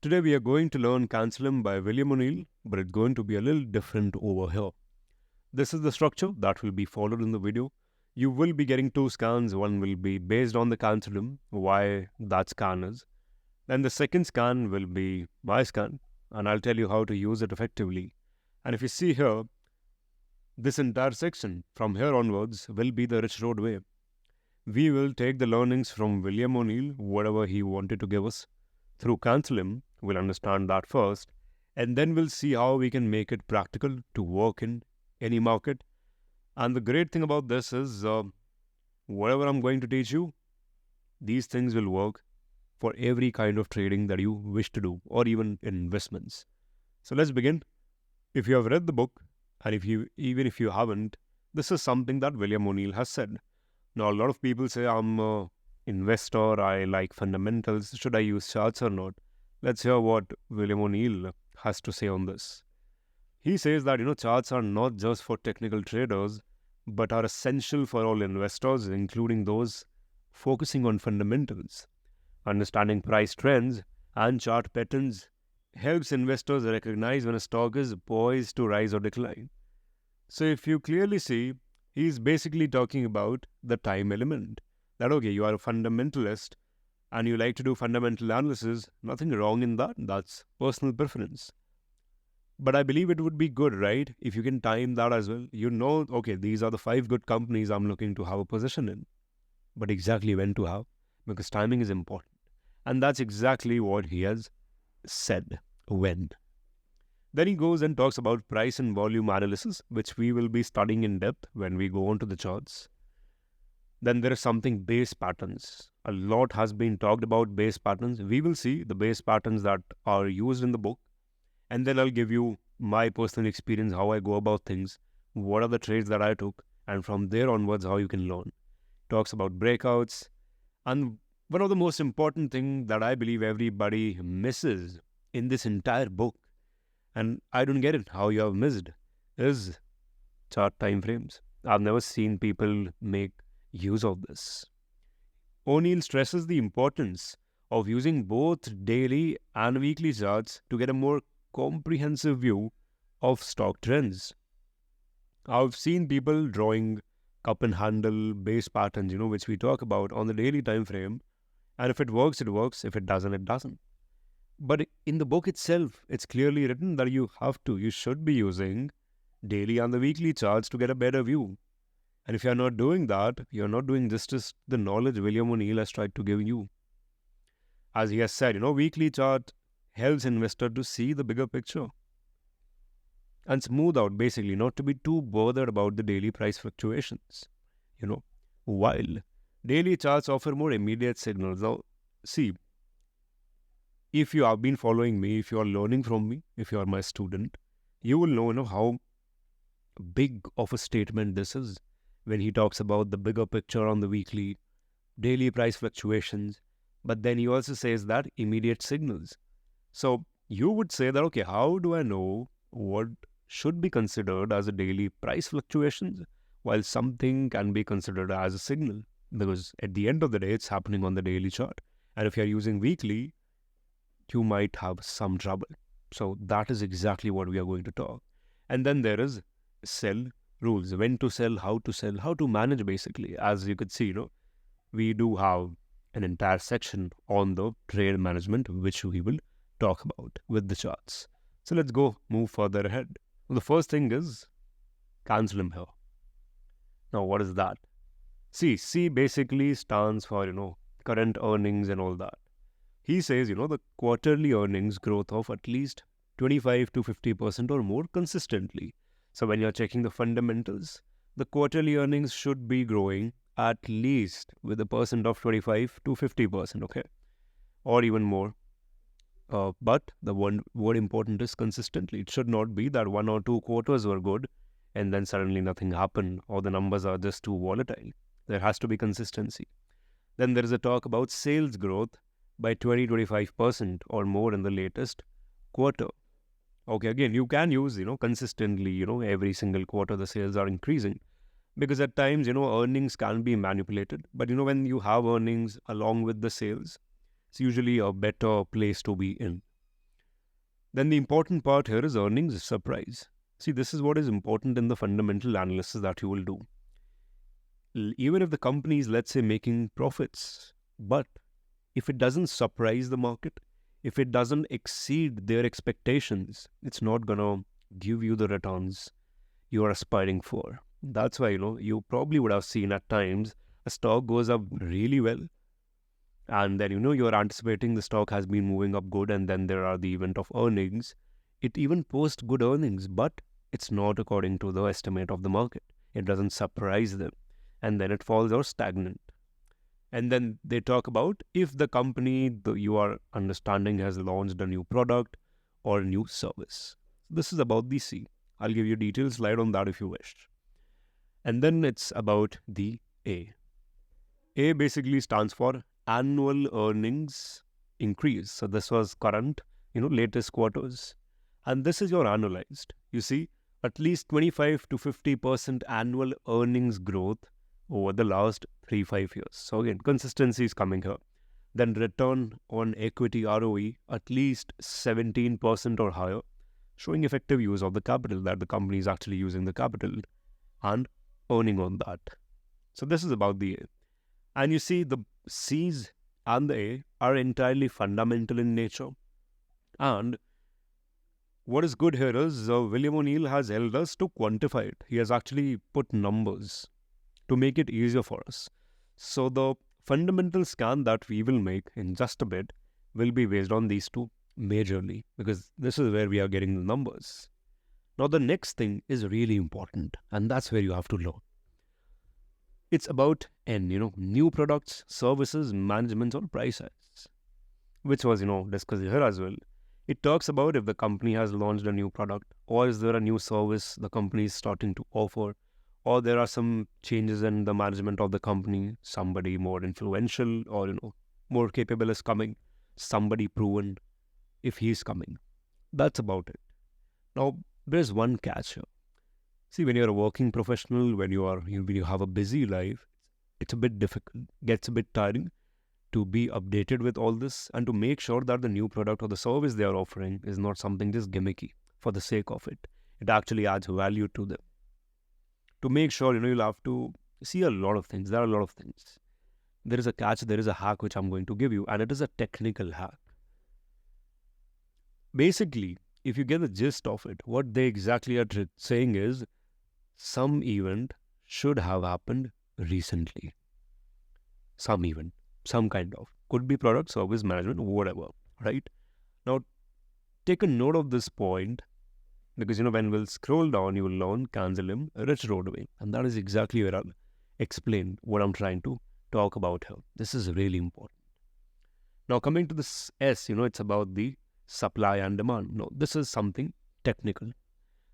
Today we are going to learn CANSLIM by William O'Neill, but it's going to be a little different over here. This is the structure that will be followed in the video. You will be getting two scans. One will be based on the CANSLIM, why that scan is. Then the second scan will be my scan, and I'll tell you how to use it effectively. And if you see here, this entire section from here onwards will be the RichRoad way. We will take the learnings from William O'Neill, whatever he wanted to give us, through CANSLIM. We'll understand that first, and then we'll see how we can make it practical to work in any market. And the great thing about this is, whatever I'm going to teach you, these things will work for every kind of trading that you wish to do, or even investments. So let's begin. If you have read the book, and even if you haven't, this is something that William O'Neill has said. Now, a lot of people say, I'm an investor, I like fundamentals, should I use charts or not? Let's hear what William O'Neill has to say on this. He says that, charts are not just for technical traders, but are essential for all investors, including those focusing on fundamentals. Understanding price trends and chart patterns helps investors recognize when a stock is poised to rise or decline. So if you clearly see, he's basically talking about the time element. That, okay, you are a fundamentalist and you like to do fundamental analysis, nothing wrong in that, that's personal preference. But I believe it would be good, right, if you can time that as well. Okay, these are the 5 good companies I'm looking to have a position in. But exactly when to have, because timing is important. And that's exactly what he has said, when. Then he goes and talks about price and volume analysis, which we will be studying in depth when we go on to the charts. Then there is something base patterns. A lot has been talked about base patterns. We will see the base patterns that are used in the book. And then I'll give you my personal experience, how I go about things, what are the trades that I took, and from there onwards, how you can learn. Talks about breakouts. And one of the most important things that I believe everybody misses in this entire book, and I don't get it how you have missed, is chart time frames. I've never seen people make use of this. O'Neill stresses the importance of using both daily and weekly charts to get a more comprehensive view of stock trends. I've seen people drawing cup and handle base patterns, which we talk about on the daily time frame, and if it works, it works. If it doesn't, it doesn't. But in the book itself, it's clearly written that you should be using daily and the weekly charts to get a better view. And if you're not doing that, you're not doing justice to the knowledge William O'Neill has tried to give you. As he has said, weekly chart helps investor to see the bigger picture and smooth out, basically, not to be too bothered about the daily price fluctuations. While daily charts offer more immediate signals. Now, see, if you have been following me, if you are learning from me, if you are my student, you will know, how big of a statement this is when he talks about the bigger picture on the weekly, daily price fluctuations, but then he also says that immediate signals. So you would say that, okay, how do I know what should be considered as a daily price fluctuations while something can be considered as a signal? Because at the end of the day, it's happening on the daily chart. And if you're using weekly, you might have some trouble. So that is exactly what we are going to talk. And then there is sell rules, when to sell, how to manage, basically. As you could see, we do have an entire section on the trade management, which we will talk about with the charts. So let's move further ahead. The first thing is CANSLIM here. Now, what is that? C basically stands for, current earnings and all that. He says, the quarterly earnings growth of at least 25 to 50% or more consistently. So when you're checking the fundamentals, the quarterly earnings should be growing at least with a percent of 25 to 50%, okay? Or even more. But the one word important is consistently. It should not be that 1 or 2 quarters were good and then suddenly nothing happened or the numbers are just too volatile. There has to be consistency. Then there is a talk about sales growth by 20-25% or more in the latest quarter. Okay, again, you can use, consistently, every single quarter the sales are increasing. Because at times, earnings can be manipulated. But, when you have earnings along with the sales, it's usually a better place to be in. Then the important part here is earnings surprise. See, this is what is important in the fundamental analysis that you will do. Even if the company is, let's say, making profits, but if it doesn't surprise the market, if it doesn't exceed their expectations, it's not going to give you the returns you are aspiring for. That's why, you probably would have seen at times a stock goes up really well, and then, you're anticipating the stock has been moving up good, and then there are the event of earnings. It even posts good earnings, but it's not according to the estimate of the market. It doesn't surprise them, and then it falls or stagnant. And then they talk about if the company you are understanding has launched a new product or a new service. This is about the C. I'll give you a detailed slide on that if you wish. And then it's about the A. A basically stands for annual earnings increase. So this was current, latest quarters. And this is your annualized. You see, at least 25 to 50% annual earnings growth over the last 3-5 years. So again, consistency is coming here. Then return on equity ROE at least 17% or higher, showing effective use of the capital, that the company is actually using the capital and earning on that. So this is about the A. And you see, the C's and the A are entirely fundamental in nature. And what is good here is William O'Neill has helped us to quantify it. He has actually put numbers to make it easier for us. So the fundamental scan that we will make in just a bit will be based on these two majorly, because this is where we are getting the numbers. Now the next thing is really important, and that's where you have to learn. It's about N, new products, services, management, or price hikes, which was, discussed here as well. It talks about if the company has launched a new product, or is there a new service the company is starting to offer, or there are some changes in the management of the company, somebody more influential or, more capable is coming, somebody proven, if he's coming. That's about it. Now, there's one catch here. See, when you're a working professional, when you have a busy life, it's a bit difficult, gets a bit tiring to be updated with all this and to make sure that the new product or the service they are offering is not something just gimmicky for the sake of it. It actually adds value to them. To make sure, you'll have to see a lot of things. There are a lot of things. There is a catch, there is a hack which I'm going to give you, and it is a technical hack. Basically, if you get the gist of it, what they exactly are saying is some event should have happened recently. Some event, some kind of. Could be product, service, management, whatever, right? Now, take a note of this point, because, when we'll scroll down, you will learn CANSLIM, RichRoad way. And that is exactly where I'll explain what I'm trying to talk about here. This is really important. Now, coming to this S, it's about the supply and demand. No, this is something technical.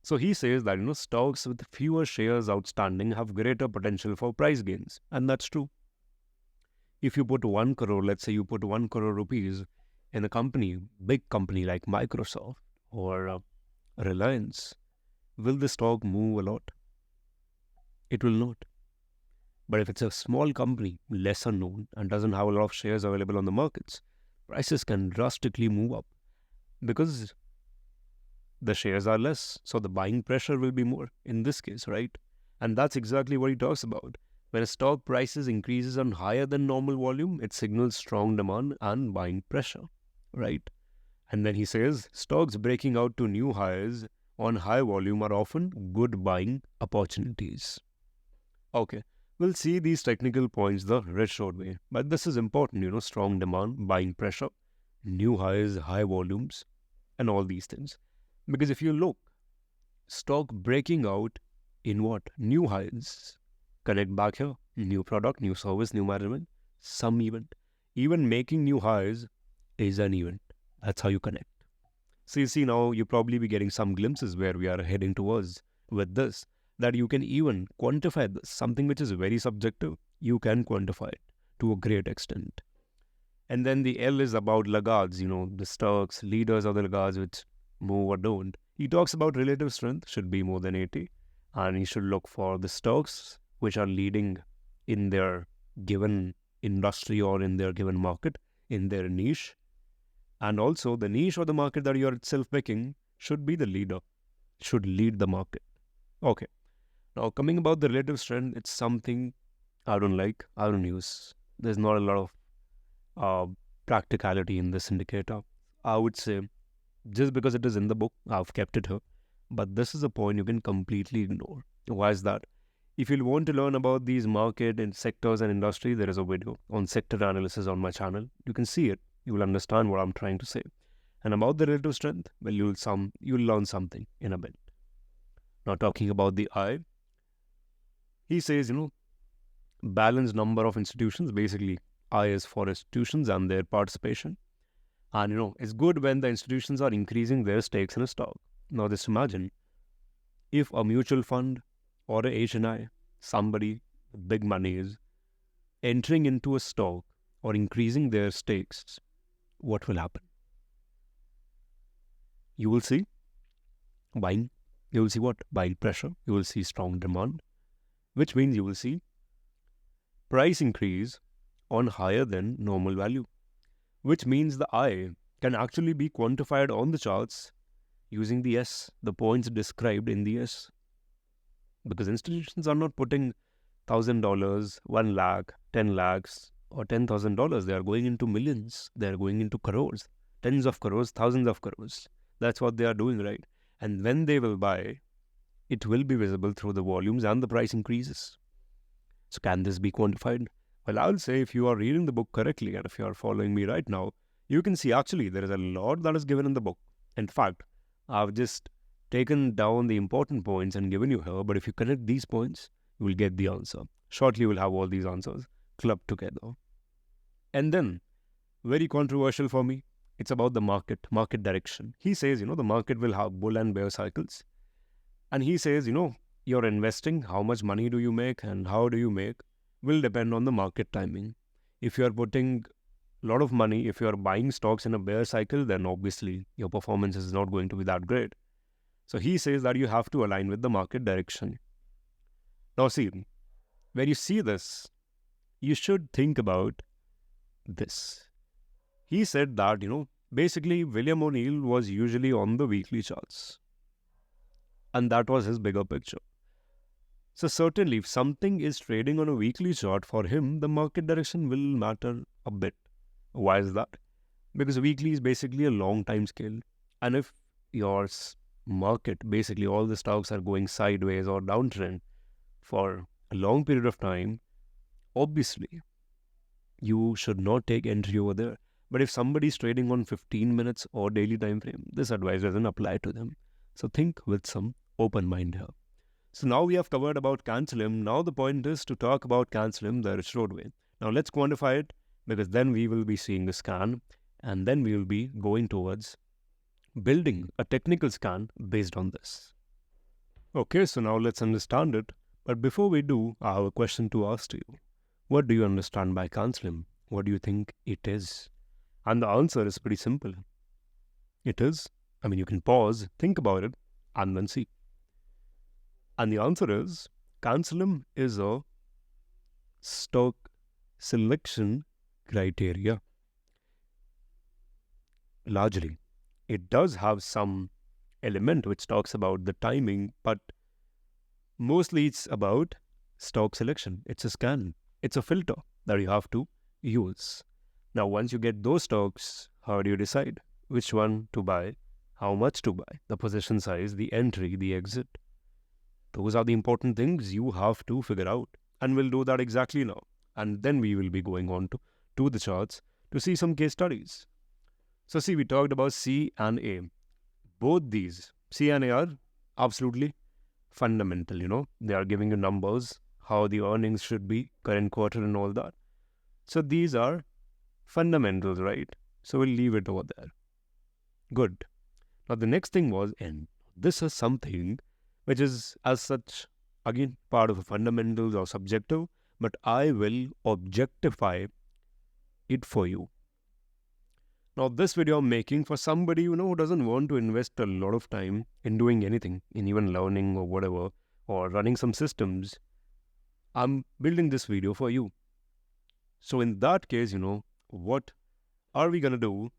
So he says that, stocks with fewer shares outstanding have greater potential for price gains. And that's true. If you put 1 crore, let's say you put 1 crore rupees in a company, big company like Microsoft or Reliance, will the stock move a lot? It will not. But if it's a small company, lesser known, and doesn't have a lot of shares available on the markets, prices can drastically move up because the shares are less. So the buying pressure will be more in this case, right? And that's exactly what he talks about. When a stock prices increases on higher than normal volume, it signals strong demand and buying pressure, right? And then he says, stocks breaking out to new highs on high volume are often good buying opportunities. Okay, we'll see these technical points the RichRoad way. But this is important, strong demand, buying pressure, new highs, high volumes, and all these things. Because if you look, stock breaking out in what? New highs. Connect back here, new product, new service, new management, some event. Even making new highs is an event. That's how you connect. So you see, now you probably be getting some glimpses where we are heading towards with this, that you can even quantify this. Something which is very subjective, you can quantify it to a great extent. And then the L is about laggards, the stocks, leaders of the laggards which move or don't. He talks about relative strength should be more than 80, and he should look for the stocks which are leading in their given industry or in their given market, in their niche. And also the niche or the market that you're itself picking should be the leader, should lead the market. Okay. Now coming about the relative strength, it's something I don't like, I don't use. There's not a lot of practicality in this indicator. I would say just because it is in the book, I've kept it here. But this is a point you can completely ignore. Why is that? If you want to learn about these market and sectors and industry, there is a video on sector analysis on my channel. You can see it. You will understand what I'm trying to say. And about the relative strength, well, you'll learn something in a bit. Now talking about the I, he says, balanced number of institutions. Basically, I is for institutions and their participation. And it's good when the institutions are increasing their stakes in a stock. Now just imagine if a mutual fund or a HNI, somebody with big money is entering into a stock or increasing their stakes, what will happen? You will see buying. You will see what? Buying pressure. You will see strong demand, which means you will see price increase on higher than normal value, which means the I can actually be quantified on the charts using the S, the points described in the S. Because institutions are not putting $1,000, 1 lakh, 10 lakhs, or $10,000. They are going into millions. They are going into crores, tens of crores, thousands of crores. That's what they are doing, right? And when they will buy, it will be visible through the volumes and the price increases. So can this be quantified? Well, I'll say if you are reading the book correctly and if you are following me right now, you can see actually there is a lot that is given in the book. In fact, I've just taken down the important points and given you here, but if you connect these points, you will get the answer. Shortly, we'll have all these answers clubbed together. And then, very controversial for me, it's about the market direction. He says, the market will have bull and bear cycles. And he says, you're investing, how much money do you make and how do you make will depend on the market timing. If you're putting a lot of money, if you're buying stocks in a bear cycle, then obviously your performance is not going to be that great. So he says that you have to align with the market direction. Now see, when you see this, you should think about this. He said that, basically William O'Neill was usually on the weekly charts. And that was his bigger picture. So certainly if something is trading on a weekly chart, for him, the market direction will matter a bit. Why is that? Because weekly is basically a long time scale. And if your market, basically all the stocks are going sideways or downtrend for a long period of time, obviously you should not take entry over there. But if somebody is trading on 15 minutes or daily time frame, this advice doesn't apply to them. So think with some open mind here. So now we have covered about CANSLIM. Now the point is to talk about CANSLIM the RichRoad way. Now let's quantify it, because then we will be seeing the scan and then we will be going towards building a technical scan based on this. Okay, so now let's understand it. But before we do, I have a question to ask to you. What do you understand by CANSLIM? What do you think it is? And the answer is pretty simple. It is, you can pause, think about it, and then see. And the answer is, CANSLIM is a stock selection criteria. Largely, it does have some element which talks about the timing, but mostly it's about stock selection. It's a scan. It's a filter that you have to use. Now, once you get those stocks, how do you decide which one to buy, how much to buy, the position size, the entry, the exit? Those are the important things you have to figure out. And we'll do that exactly now. And then we will be going on to the charts to see some case studies. So see, we talked about C and A. Both these, C and A, are absolutely fundamental, They are giving you numbers, how the earnings should be, current quarter and all that. So these are fundamentals, right? So we'll leave it over there. Good. Now the next thing was N. This is something which is as such, again, part of the fundamentals or subjective, but I will objectify it for you. Now this video I'm making for somebody, who doesn't want to invest a lot of time in doing anything, in even learning or whatever, or running some systems. I'm building this video for you. So in that case, what are we going to do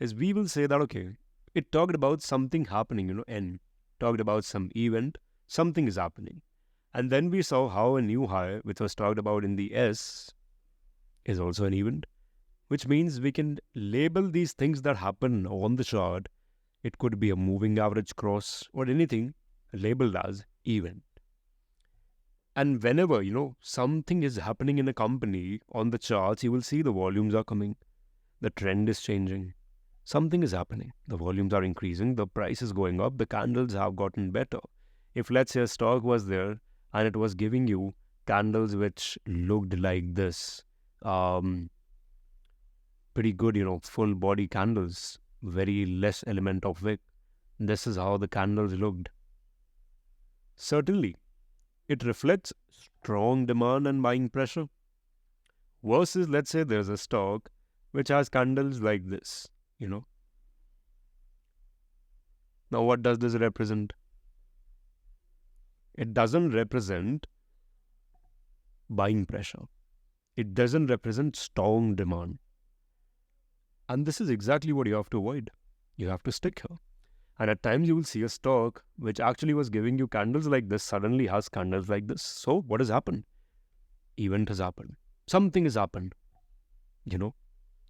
is we will say that, okay, it talked about something happening, N talked about some event, something is happening. And then we saw how a new high, which was talked about in the S, is also an event, which means we can label these things that happen on the chart. It could be a moving average cross or anything labeled as event. And whenever, something is happening in a company on the charts, you will see the volumes are coming. The trend is changing. Something is happening. The volumes are increasing. The price is going up. The candles have gotten better. If let's say a stock was there and it was giving you candles which looked like this, pretty good, full body candles, very less element of wick. This is how the candles looked. Certainly, it reflects strong demand and buying pressure. Versus, let's say there's a stock which has candles like this, Now, what does this represent? It doesn't represent buying pressure. It doesn't represent strong demand. And this is exactly what you have to avoid. You have to stick here. And at times you will see a stock which actually was giving you candles like this suddenly has candles like this. So what has happened? Event has happened. Something has happened,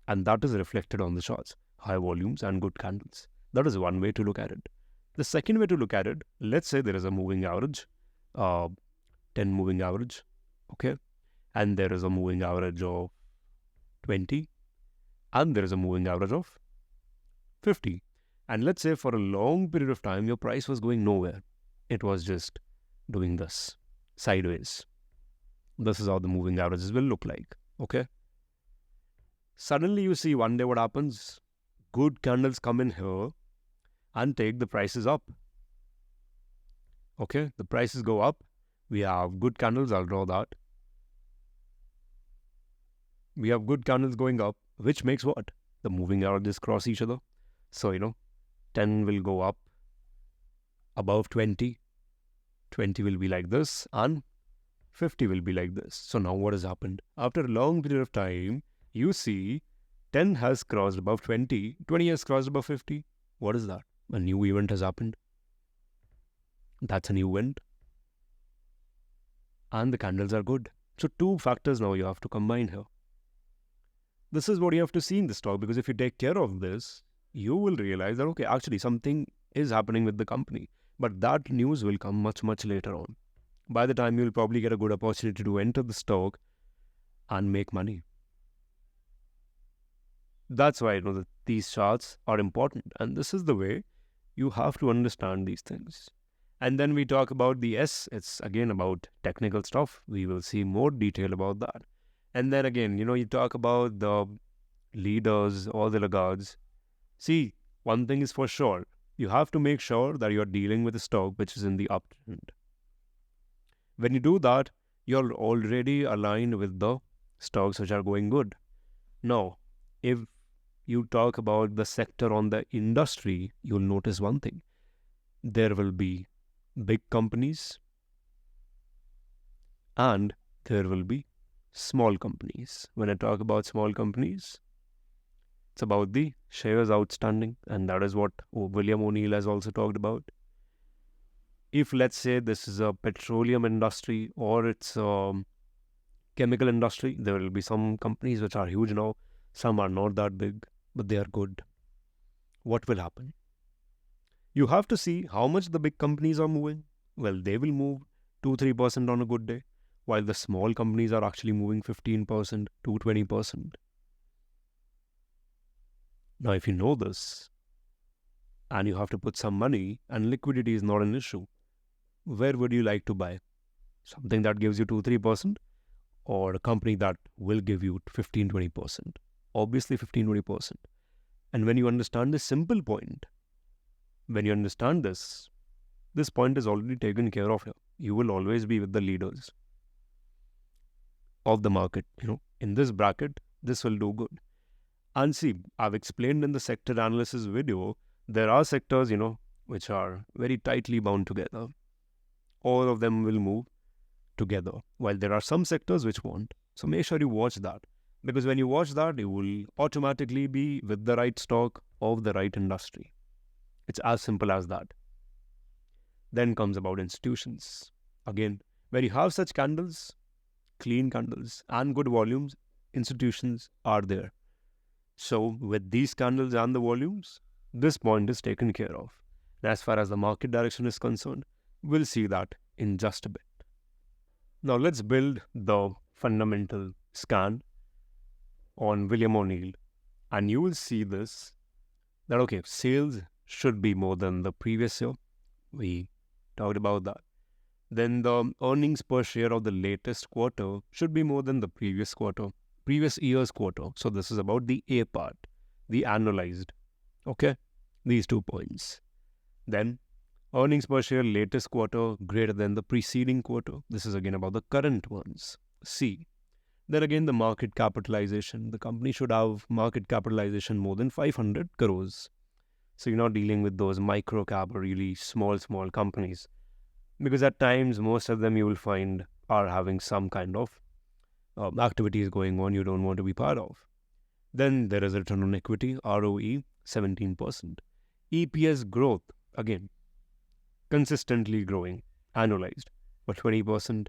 and that is reflected on the charts. High volumes and good candles. That is one way to look at it. The second way to look at it, let's say there is a moving average, 10 moving average, okay? And there is a moving average of 20, and there is a moving average of 50. And let's say for a long period of time, your price was going nowhere. It was just doing this, sideways. This is how the moving averages will look like, okay? Suddenly you see one day what happens, good candles come in here and take the prices up. Okay, the prices go up. We have good candles, I'll draw that. We have good candles going up, which makes what? The moving averages cross each other. So, 10 will go up above 20. 20 will be like this and 50 will be like this. So now what has happened? After a long period of time, you see 10 has crossed above 20, 20 has crossed above 50. What is that? A new event has happened. That's a new event. And the candles are good. So two factors now you have to combine here. This is what you have to see in the stock, because if you take care of this, you will realize that, okay, actually something is happening with the company. But that news will come much, much later on. By the time, you'll probably get a good opportunity to enter the stock and make money. That's why that these charts are important. And this is the way you have to understand these things. And then we talk about the S. It's again about technical stuff. We will see more detail about that. And then again, you talk about the leaders or the laggards. See, one thing is for sure. You have to make sure that you're dealing with a stock which is in the uptrend. When you do that, you're already aligned with the stocks which are going good. Now, if you talk about the sector on the industry, you'll notice one thing. There will be big companies and there will be small companies. When I talk about small companies, it's about the shares outstanding, and that is what William O'Neill has also talked about. If let's say this is a petroleum industry or it's a chemical industry, there will be some companies which are huge now, some are not that big, but they are good. What will happen? You have to see how much the big companies are moving. Well, they will move 2-3% on a good day, while the small companies are actually moving 15% to 20%. Now, if you know this, and you have to put some money, and liquidity is not an issue, where would you like to buy? Something that gives you 2-3%, or a company that will give you 15-20%? Obviously 15-20%. And when you understand this simple point, when you understand this point is already taken care of here. You will always be with the leaders of the market. In this bracket, this will do good. And see, I've explained in the sector analysis video, there are sectors, which are very tightly bound together. All of them will move together, while there are some sectors which won't. So make sure you watch that. Because when you watch that, you will automatically be with the right stock of the right industry. It's as simple as that. Then comes about institutions. Again, when you have such candles, clean candles and good volumes, institutions are there. So with these candles and the volumes, this point is taken care of. And as far as the market direction is concerned, we'll see that in just a bit. Now let's build the fundamental scan on William O'Neill, and you will see this, that okay, sales should be more than the previous year. We talked about that. Then the earnings per share of the latest quarter should be more than the previous year's quarter. So this is about the A part, the annualized. Okay, these 2 points. Then earnings per share latest quarter greater than the preceding quarter. This is again about the current ones. C. Then again the market capitalization. The company should have market capitalization more than 500 crores. So you're not dealing with those micro cap or really small companies. Because at times, most of them you will find are having some kind of activities going on you don't want to be part of. Then there is return on equity, ROE, 17%. EPS growth, again, consistently growing, annualized, for 20%.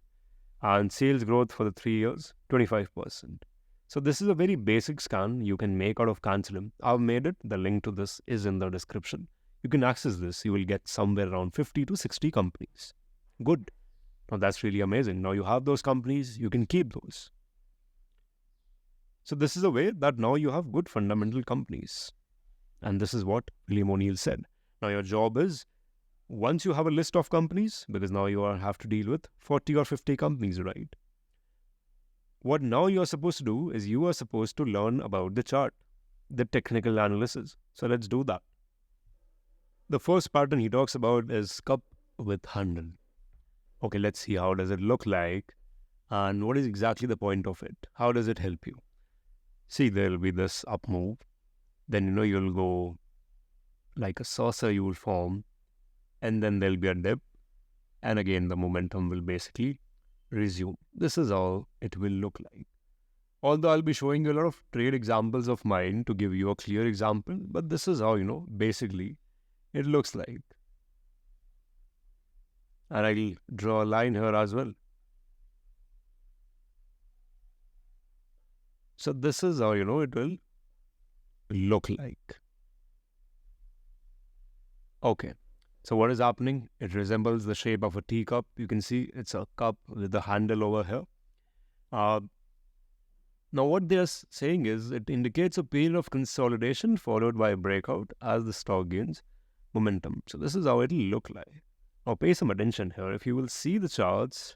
And sales growth for the 3 years, 25%. So this is a very basic scan you can make out of CANSLIM. I've made it. The link to this is in the description. You can access this. You will get somewhere around 50 to 60 companies. Good. Now that's really amazing. Now you have those companies, you can keep those. So this is a way that now you have good fundamental companies. And this is what William O'Neill said. Now your job is, once you have a list of companies, because now you have to deal with 40 or 50 companies, right? What now you are supposed to do is you are supposed to learn about the chart, the technical analysis. So let's do that. The first pattern he talks about is cup with handle. Okay, let's see how does it look like and what is exactly the point of it. How does it help you? See, there will be this up move. Then, you'll go like a saucer you will form, and then there'll be a dip. And again, the momentum will basically resume. This is how it will look like. Although I'll be showing you a lot of trade examples of mine to give you a clear example, but this is how, basically it looks like. And I'll draw a line here as well. So this is how, it will look like. Okay. So what is happening? It resembles the shape of a teacup. You can see it's a cup with the handle over here. Now what they are saying is it indicates a period of consolidation followed by a breakout as the stock gains momentum. So this is how it will look like. Now pay some attention here. If you will see the charts,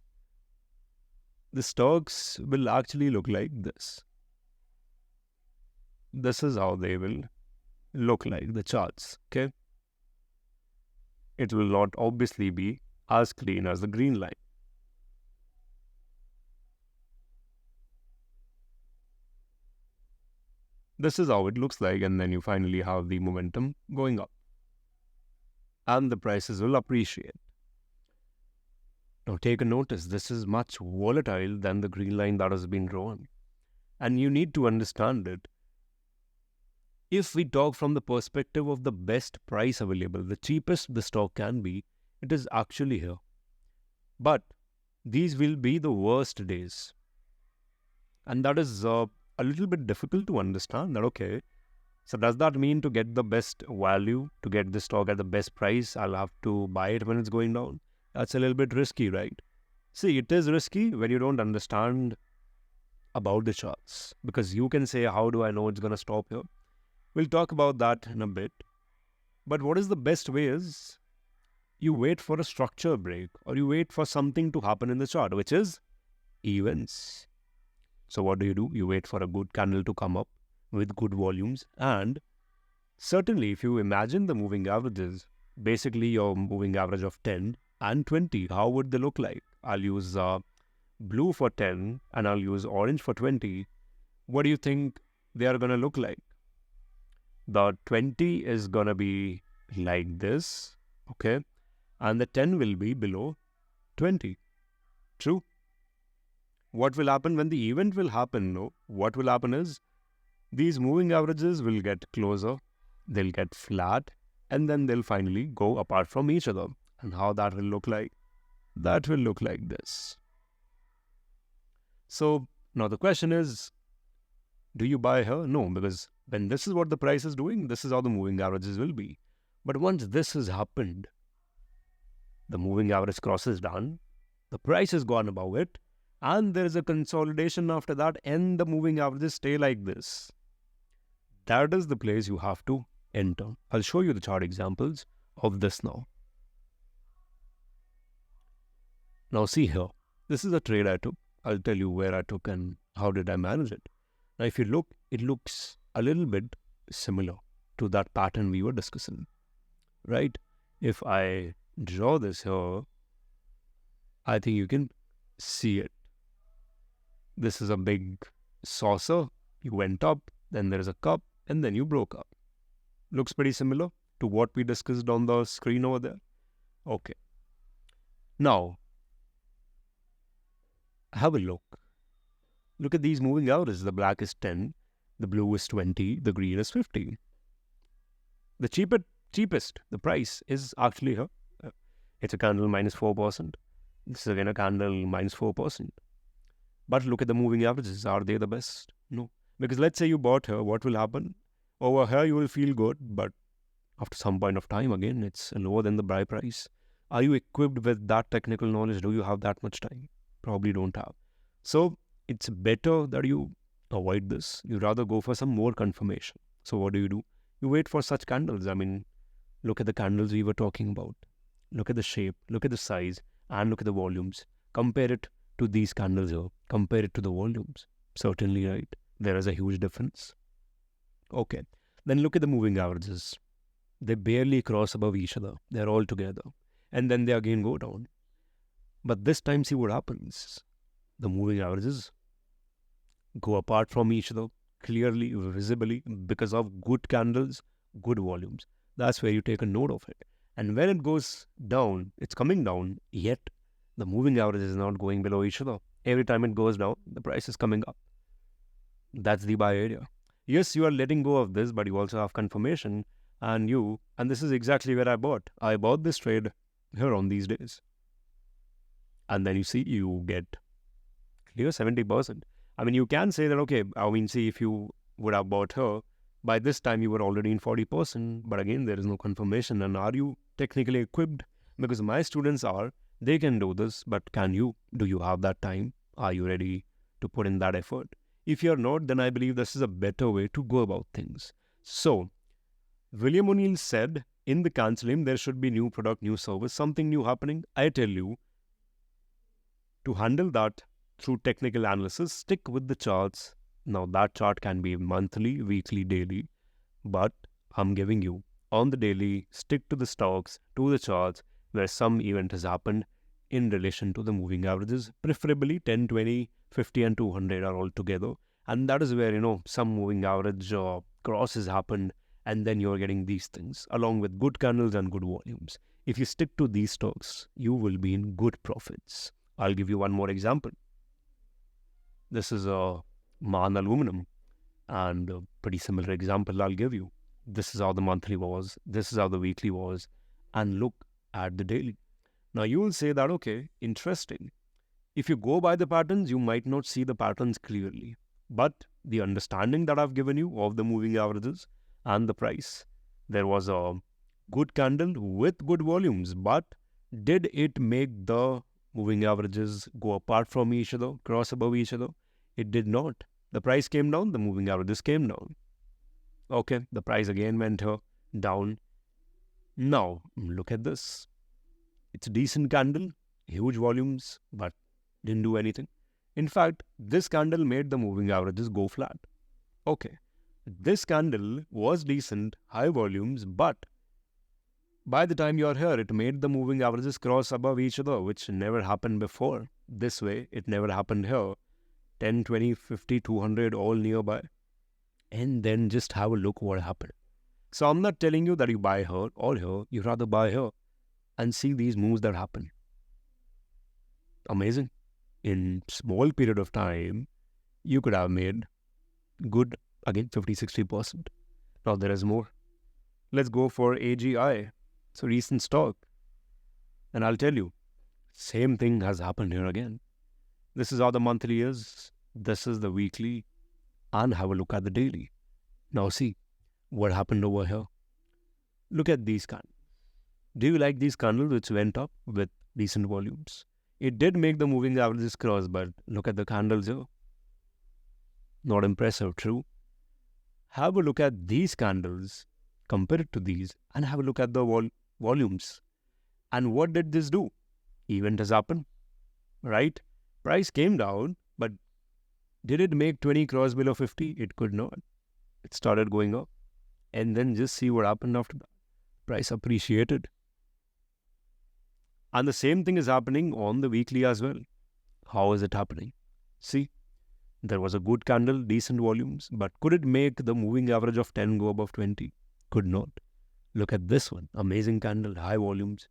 the stocks will actually look like this. This is how they will look like, the charts, okay? It will not obviously be as clean as the green line. This is how it looks like, and then you finally have the momentum going up. And the prices will appreciate. Now take a notice, this is much volatile than the green line that has been drawn. And you need to understand it. If we talk from the perspective of the best price available, the cheapest the stock can be, it is actually here. But these will be the worst days. And that is a little bit difficult to understand that, okay, so does that mean to get the best value, to get the stock at the best price, I'll have to buy it when it's going down? That's a little bit risky, right? See, it is risky when you don't understand about the charts. Because you can say, how do I know it's going to stop here? We'll talk about that in a bit. But what is the best way is, you wait for a structure break or you wait for something to happen in the chart, which is events. So what do? You wait for a good candle to come up with good volumes. And certainly if you imagine the moving averages, basically your moving average of 10 and 20, how would they look like? I'll use blue for 10 and I'll use orange for 20. What do you think they are going to look like? The 20 is going to be like this, okay? And the 10 will be below 20. True? What will happen when the event will happen? No, what will happen is these moving averages will get closer, they'll get flat, and then they'll finally go apart from each other. And how that will look like? That will look like this. So now the question is, do you buy here? No, because when this is what the price is doing, this is how the moving averages will be. But once this has happened, the moving average crosses down, the price has gone above it, and there is a consolidation after that, and the moving averages stay like this. That is the place you have to enter. I'll show you the chart examples of this now. Now see here, this is a trade I took. I'll tell you where I took and how did I manage it. Now if you look, it looks a little bit similar to that pattern we were discussing, right? If I draw this here, I think you can see it. This is a big saucer. You went up, then there is a cup, and then you broke up. Looks pretty similar to what we discussed on the screen over there. Okay. Now, have a look. Look at these moving averages. The black is 10, the blue is 20, the green is 50. The cheapest, the price is actually here. It's a candle minus 4%. This is again a candle minus 4%. But look at the moving averages. Are they the best? No. Because let's say you bought here, what will happen? Over here you will feel good, but after some point of time, again, it's lower than the buy price. Are you equipped with that technical knowledge? Do you have that much time? Probably don't have. So it's better that you avoid this. You rather go for some more confirmation. So what do? You wait for such candles. I mean, look at the candles we were talking about. Look at the shape, look at the size, and look at the volumes. Compare it to these candles here. Compare it to the volumes. Certainly, right? There is a huge difference. Okay. Then look at the moving averages. They barely cross above each other. They're all together. And then they again go down. But this time, see what happens. The moving averages go apart from each other clearly, visibly, because of good candles, good volumes. That's where you take a note of it. And when it goes down, it's coming down, yet the moving average is not going below each other. Every time it goes down, the price is coming up. That's the buy area. Yes, you are letting go of this, but you also have confirmation. And this is exactly where I bought. I bought this trade here on these days. And then you see, you get clear 70%. I mean, you can say that, okay, I mean, see, if you would have bought her, by this time you were already in 40%, but again, there is no confirmation. And are you technically equipped? Because my students they can do this, but can you? Do you have that time? Are you ready to put in that effort? If you're not, then I believe this is a better way to go about things. So, William O'Neill said, in the CANSLIM, there should be new product, new service, something new happening. I tell you, to handle that through technical analysis, stick with the charts. Now, that chart can be monthly, weekly, daily, but I'm giving you on the daily, stick to the stocks, to the charts, where some event has happened in relation to the moving averages, preferably 10, 20, 50 and 200 are all together. And that is where, some moving average cross has happened, and then you're getting these things along with good candles and good volumes. If you stick to these stocks, you will be in good profits. I'll give you one more example. This is a Man Aluminum, and a pretty similar example I'll give you. This is how the monthly was, this is how the weekly was, and look at the daily. Now you will say that, okay, interesting. If you go by the patterns, you might not see the patterns clearly. But the understanding that I've given you of the moving averages and the price, there was a good candle with good volumes, but did it make the moving averages go apart from each other, cross above each other? It did not. The price came down, the moving averages came down. Okay, the price again went down. Now, look at this. It's a decent candle, huge volumes, but didn't do anything. In fact, this candle made the moving averages go flat. Okay, this candle was decent, high volumes, but by the time you're here, it made the moving averages cross above each other, which never happened before. This way, it never happened here. 10, 20, 50, 200, all nearby. And then just have a look what happened. So I'm not telling you that you buy here or here. You rather buy here and see these moves that happen. Amazing. in small period of time, you could have made good, again, 50-60%. Now there is more. Let's go for AGI. So recent stock. And I'll tell you, same thing has happened here again. This is how the monthly is. This is the weekly. And have a look at the daily. Now see what happened over here. Look at these candles. Do you like these candles which went up with decent volumes? It did make the moving averages cross, but look at the candles here. Not impressive, true? Have a look at these candles, compare it to these, and have a look at the volumes. And what did this do? Event has happened, right? Price came down, but did it make 20 cross below 50? It could not. It started going up. And then just see what happened after that. Price appreciated. And the same thing is happening on the weekly as well. How is it happening? See, there was a good candle, decent volumes, but could it make the moving average of 10 go above 20? Could not. Look at this one. Amazing candle, high volumes.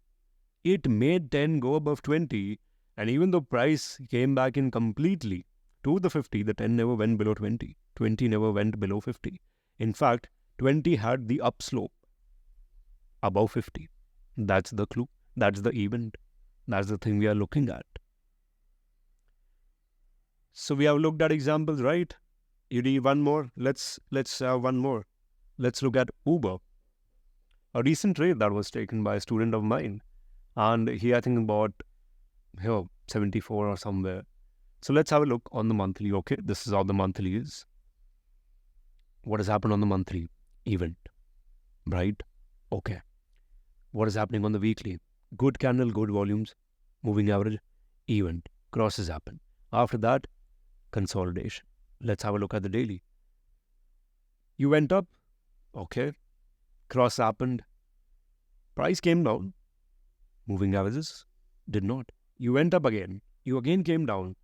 It made 10 go above 20, and even though price came back in completely to the 50, the 10 never went below 20. 20 never went below 50. In fact, 20 had the upslope above 50. That's the clue. That's the event. That's the thing we are looking at. So we have looked at examples, right? You need one more. Let's have one more. Let's look at Uber. A recent trade that was taken by a student of mine. And he, I think, bought here 74 or somewhere. So let's have a look on the monthly. Okay, this is how the monthly is. What has happened on the monthly? Event, right? Okay. What is happening on the weekly? Good candle, good volumes, moving average, event, crosses happen. After that, consolidation. Let's have a look at the daily. You went up, okay, cross happened, price came down, moving averages did not. You went up again, you again came down.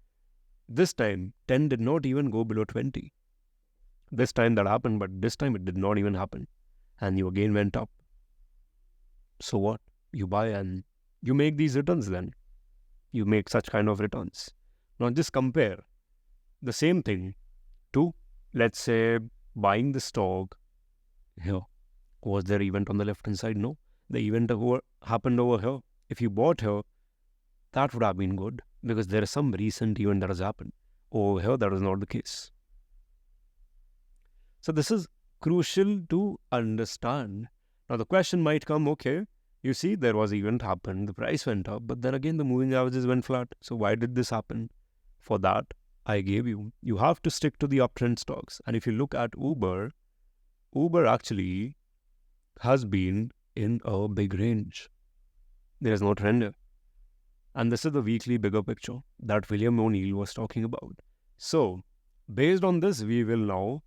This time, 10 did not even go below 20. This time that happened, but this time it did not even happen. And you again went up. So what? You buy and you make these returns then. You make such kind of returns. Now just compare the same thing to, let's say, buying the stock here. Was there event on the left hand side? No. The event happened over here. If you bought here, that would have been good because there is some recent event that has happened. Over here, that is not the case. So this is crucial to understand. Now the question might come, okay, you see there was event happened, the price went up, but then again the moving averages went flat. So why did this happen? For that, I gave you have to stick to the uptrend stocks. And if you look at Uber actually has been in a big range. There is no trend here. And this is the weekly bigger picture that William O'Neill was talking about. So based on this, we will now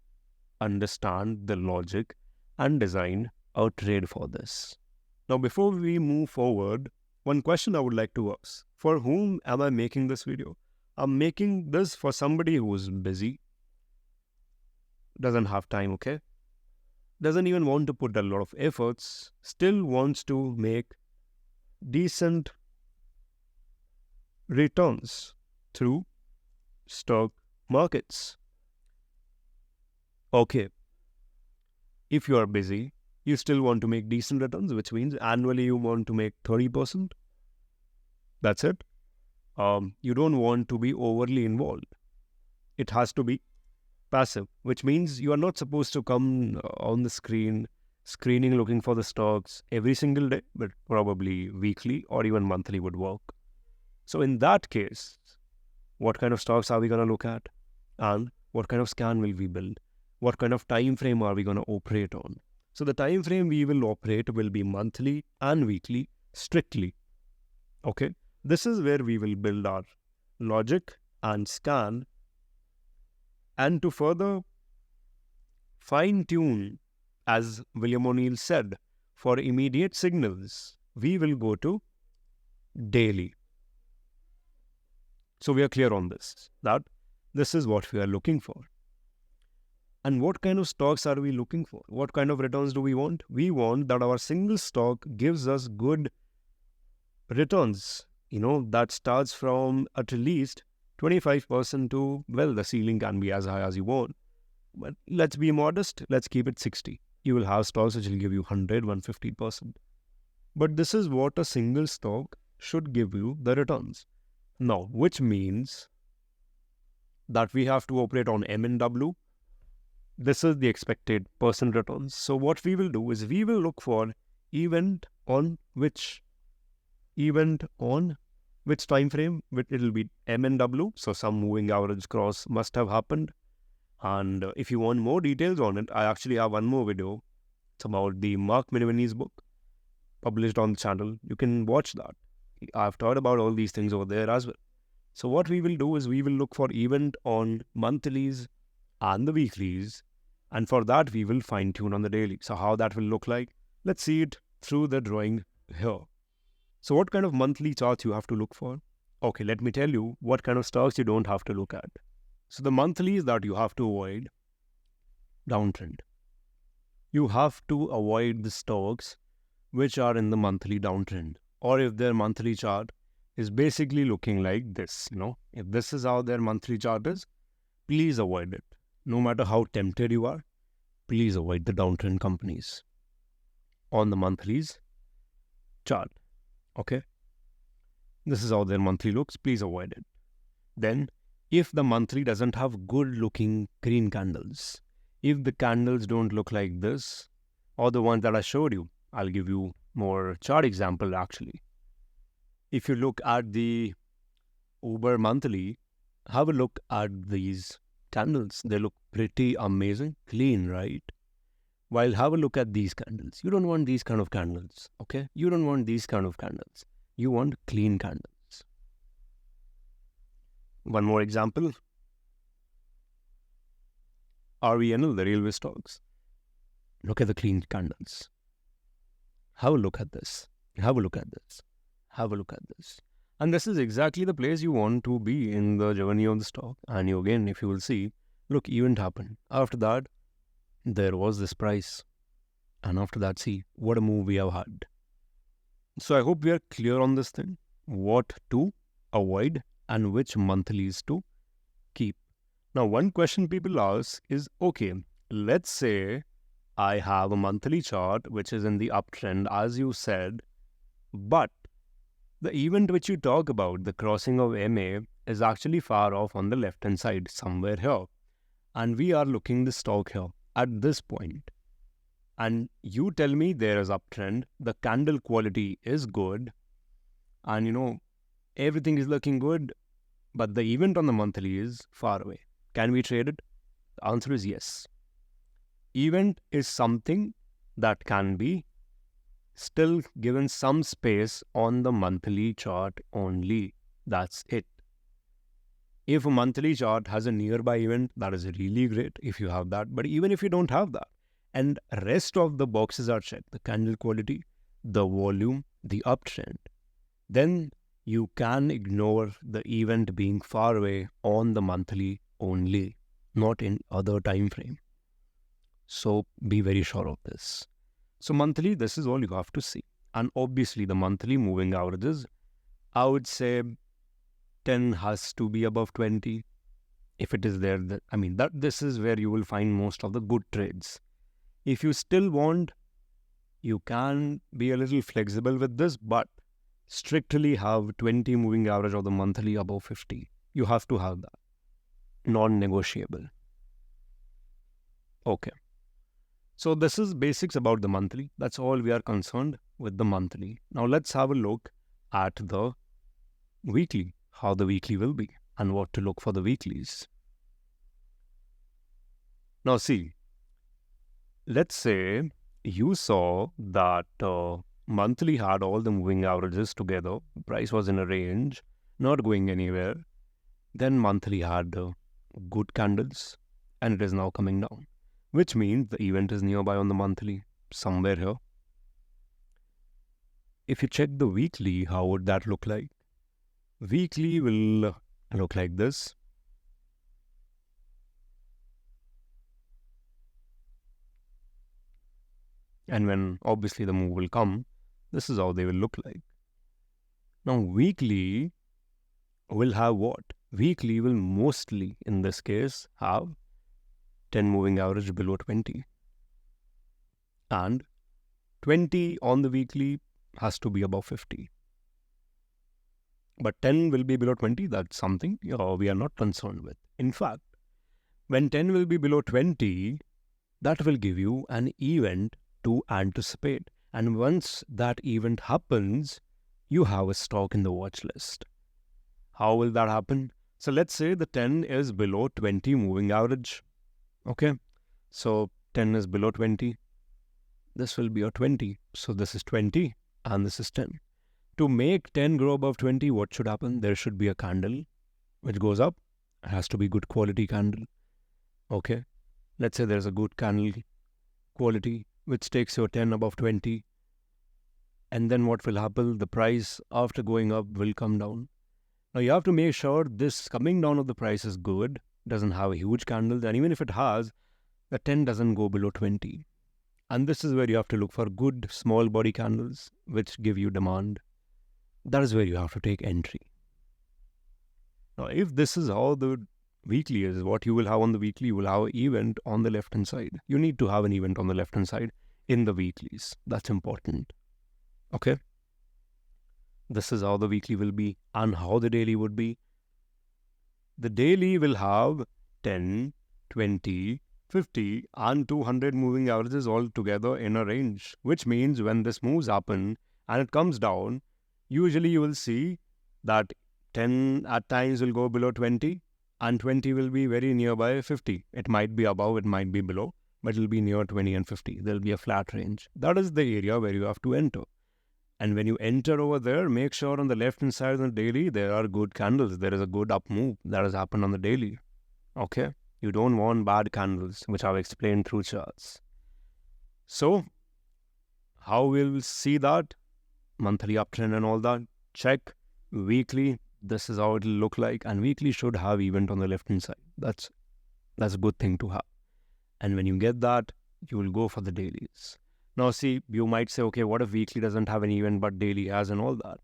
understand the logic and design a trade for this. Now, before we move forward, one question I would like to ask. For whom am I making this video? I'm making this for somebody who is busy, doesn't have time, okay? Doesn't even want to put a lot of efforts, still wants to make decent returns through stock markets. Okay, if you are busy, you still want to make decent returns, which means annually you want to make 30%. That's it. You don't want to be overly involved. It has to be passive, which means you are not supposed to come on the screening looking for the stocks every single day, but probably weekly or even monthly would work. So in that case, what kind of stocks are we going to look at? And what kind of scan will we build? What kind of time frame are we going to operate on? So the time frame we will operate will be monthly and weekly strictly. Okay, this is where we will build our logic and scan. And to further fine-tune, as William O'Neill said, for immediate signals, we will go to daily. So we are clear on this, that this is what we are looking for. And what kind of stocks are we looking for? What kind of returns do we want? We want that our single stock gives us good returns, that starts from at least 25% to, well, the ceiling can be as high as you want. But let's be modest. Let's keep it 60. You will have stocks which will give you 100, 150%. But this is what a single stock should give you the returns. Now, which means that we have to operate on M and W. This is the expected percent returns. So what we will do is we will look for event on which time frame. It will be M and W. So some moving average cross must have happened. And if you want more details on it, I actually have one more video. It's about the Mark Minervini's book published on the channel. You can watch that. I've taught about all these things over there as well. So what we will do is we will look for event on monthlies and the weeklies. And for that, we will fine tune on the daily. So how that will look like, let's see it through the drawing here. So what kind of monthly charts you have to look for? Okay, let me tell you what kind of stocks you don't have to look at. So the monthlies that you have to avoid, downtrend. You have to avoid the stocks which are in the monthly downtrend, or if their monthly chart is basically looking like this, if this is how their monthly chart is, please avoid it. No matter how tempted you are, please avoid the downtrend companies on the monthlies chart. Okay, this is how their monthly looks. Please avoid it. Then, if the monthly doesn't have good looking green candles, if the candles don't look like this, or the ones that I showed you, I'll give you more chart example actually. If you look at the Uber monthly, have a look at these candles. They look pretty amazing, clean, right? While have a look at these candles. You don't want these kind of candles, okay? You don't want these kind of candles. You want clean candles. One more example. RVNL, the railway stocks. Look at the clean candles. Have a look at this. Have a look at this. Have a look at this. And this is exactly the place you want to be in the journey of the stock. And you again, if you will see, look, event happened. After that, there was this price. And after that, see, what a move we have had. So I hope we are clear on this thing. What to avoid and which monthlies to keep. Now, one question people ask is, okay, let's say I have a monthly chart which is in the uptrend, as you said, but the event which you talk about, the crossing of MA, is actually far off on the left-hand side, somewhere here. And we are looking the stock here at this point. And you tell me there is uptrend, the candle quality is good, and everything is looking good, but the event on the monthly is far away. Can we trade it? The answer is yes. Event is something that can be still given some space on the monthly chart only. That's it. If a monthly chart has a nearby event, that is really great if you have that. But even if you don't have that, and rest of the boxes are checked, the candle quality, the volume, the uptrend, then you can ignore the event being far away on the monthly only, not in other time frame. So be very sure of this. So monthly, this is all you have to see. And obviously the monthly moving averages, I would say 10 has to be above 20. If it is there, this is where you will find most of the good trades. If you still want, you can be a little flexible with this, but strictly have 20 moving average of the monthly above 50. You have to have that. Non-negotiable. Okay. So this is basics about the monthly. That's all we are concerned with the monthly. Now let's have a look at the weekly, how the weekly will be and what to look for the weeklies. Now see, let's say you saw that monthly had all the moving averages together. Price was in a range, not going anywhere. Then monthly had good candles and it is now coming down, which means the event is nearby on the monthly, somewhere here. If you check the weekly, how would that look like? Weekly will look like this. And when obviously the move will come, this is how they will look like. Now weekly will have what? weekly will mostly, in this case, have 10 moving average below 20. And 20 on the weekly has to be above 50. But 10 will be below 20, that's something we are not concerned with. In fact, when 10 will be below 20, that will give you an event to anticipate. And once that event happens, you have a stock in the watch list. How will that happen? So let's say the 10 is below 20 moving average. Okay. So 10 is below 20. This will be a 20. So this is 20 and this is 10. To make 10 grow above 20, what should happen? There should be a candle which goes up. It has to be good quality candle. Okay. Let's say there's a good candle quality which takes your 10 above 20. And then what will happen? The price after going up will come down. Now you have to make sure this coming down of the price is good, doesn't have a huge candle, and even if it has, the 10 doesn't go below 20. And this is where you have to look for good small body candles which give you demand. That is where you have to take entry. Now if this is how the weekly is, what you will have on the weekly, you will have an event on the left hand side. You need to have an event on the left hand side in the weeklies. That's important. Okay. This is how the weekly will be and how the daily would be. The daily will have 10, 20, 50 and 200 moving averages all together in a range, which means when this moves happen and it comes down, usually you will see that 10 at times will go below 20 and 20 will be very nearby 50. It might be above, it might be below, but it will be near 20 and 50. There will be a flat range. That is the area where you have to enter. And when you enter over there, make sure on the left hand side of the daily, there are good candles. There is a good up move that has happened on the daily. Okay. You don't want bad candles, which I've explained through charts. So, how we'll see that? Monthly uptrend and all that. Check. Weekly, this is how it'll look like. And weekly should have event on the left hand side. That's a good thing to have. And when you get that, you will go for the dailies. Now see, you might say, okay, what if weekly doesn't have an event but daily has and all that?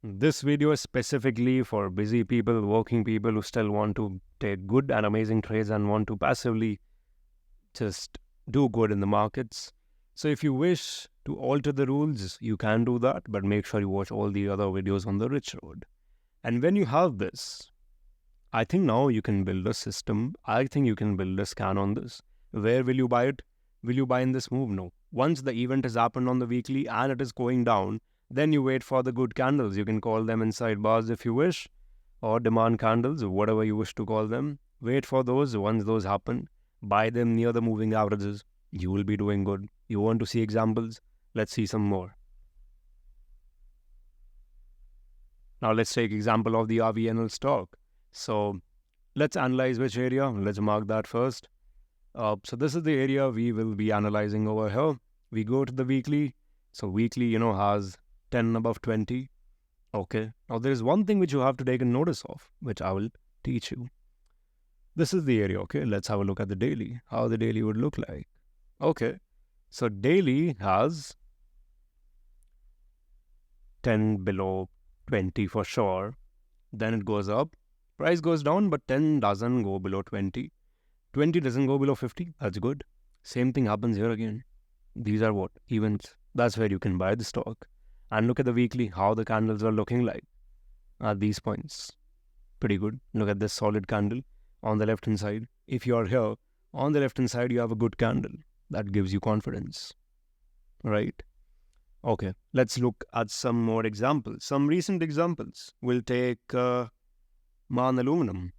This video is specifically for busy people, working people who still want to take good and amazing trades and want to passively just do good in the markets. So if you wish to alter the rules, you can do that, but make sure you watch all the other videos on the RichRoad. And when you have this, I think now you can build a system. I think you can build a scan on this. Where will you buy it? Will you buy in this move? No. Once the event has happened on the weekly and it is going down, then you wait for the good candles. You can call them inside bars if you wish, or demand candles, whatever you wish to call them. Wait for those. Once those happen, buy them near the moving averages. You will be doing good. You want to see examples? Let's see some more. Now let's take example of the RVNL stock. So let's analyze which area. Let's mark that first. So this is the area we will be analyzing over here. We go to the weekly. So weekly, has 10 above 20. Okay. Now there is one thing which you have to take a notice of, which I will teach you. This is the area. Okay. Let's have a look at the daily. How the daily would look like. Okay. So daily has 10 below 20 for sure. Then it goes up. Price goes down, but 10 doesn't go below 20. 20 doesn't go below 50. That's good. Same thing happens here again. These are what? Events. That's where you can buy the stock. And look at the weekly, how the candles are looking like at these points. Pretty good. Look at this solid candle on the left hand side. If you are here, on the left hand side, you have a good candle. That gives you confidence. Right? Okay. Let's look at some more examples. Some recent examples. We'll take Man Aluminum.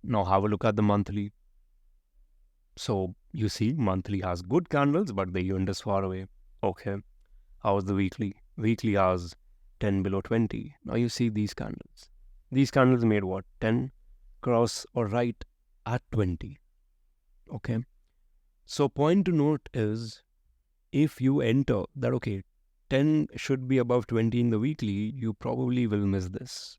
Now have a look at the monthly. So you see monthly has good candles, but the event is far away. Okay. How's the weekly? Weekly has 10 below 20. Now you see these candles. These candles made what? 10 cross or right at 20. Okay. So point to note is if you enter that, okay, 10 should be above 20 in the weekly, you probably will miss this.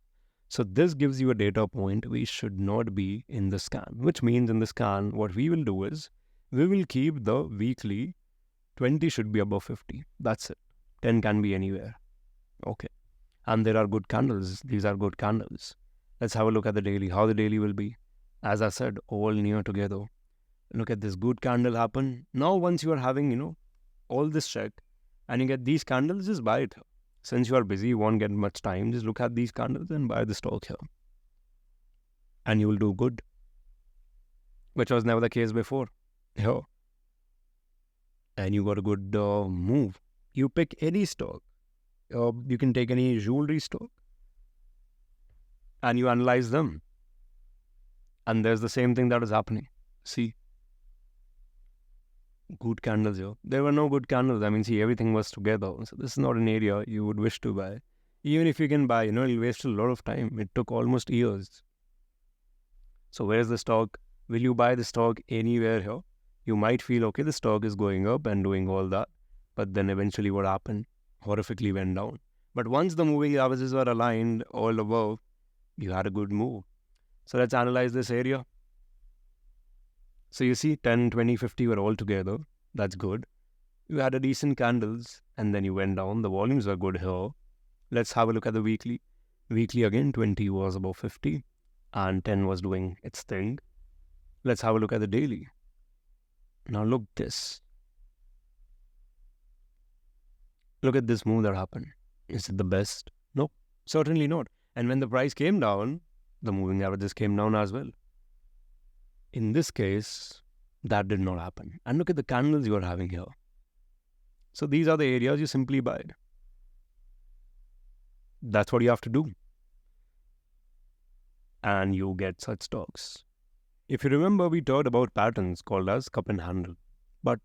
So this gives you a data point we should not be in the scan, which means in the scan, what we will do is we will keep the weekly 20 should be above 50. That's it. 10 can be anywhere. Okay. And there are good candles. These are good candles. Let's have a look at the daily, how the daily will be. As I said, all near together. Look at this good candle happen. Now, once you are having, all this check and you get these candles, just buy it. Since you are busy, you won't get much time. Just look at these candles and buy the stock here. And you will do good, which was never the case before. Here. And you got a good move. You pick any stock. You can take any jewelry stock and you analyze them. And there's the same thing that is happening. See? Good candles here. There were no good candles. I mean, see, everything was together. So this is not an area you would wish to buy. Even if you can buy, it'll waste a lot of time. It took almost years. So where's the stock? Will you buy the stock anywhere here? You might feel, okay, the stock is going up and doing all that. But then eventually what happened? Horrifically went down. But once the moving averages were aligned all above, you had a good move. So let's analyze this area. So you see 10, 20, 50 were all together. That's good. You had a decent candles and then you went down. The volumes were good here. Let's have a look at the weekly. Weekly again, 20 was above 50 and 10 was doing its thing. Let's have a look at the daily. Now look this. Look at this move that happened. Is it the best? No, certainly not. And when the price came down, the moving averages came down as well. In this case, that did not happen. And look at the candles you are having here. So these are the areas you simply buy. That's what you have to do. And you get such stocks. If you remember, we talked about patterns called as cup and handle. But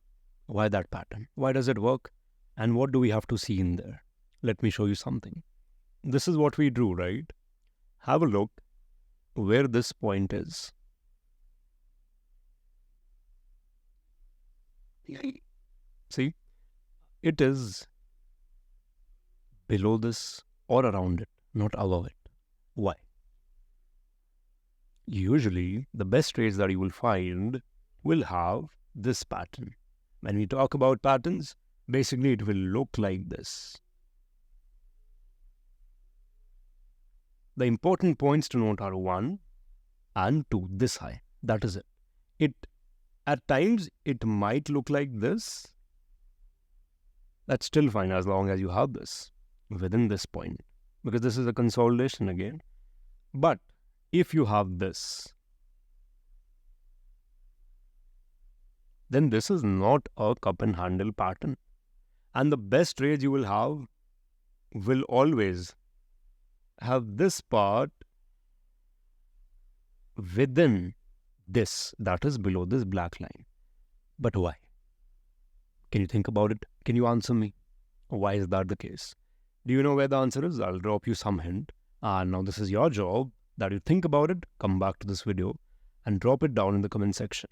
why that pattern? Why does it work? And what do we have to see in there? Let me show you something. This is what we drew, right? Have a look where this point is. See, it is below this or around it, not above it. Why? Usually, the best trades that you will find will have this pattern. When we talk about patterns, basically it will look like this. The important points to note are 1 and 2, this high. That is it. At times, it might look like this. That's still fine as long as you have this within this point, because this is a consolidation again. But if you have this, then this is not a cup and handle pattern. And the best trades you will have will always have this part within this, that is below this black line. But why? Can you think about it? Can you answer me? Why is that the case? Do you know where the answer is? I'll drop you some hint. And now this is your job that you think about it, come back to this video and drop it down in the comment section.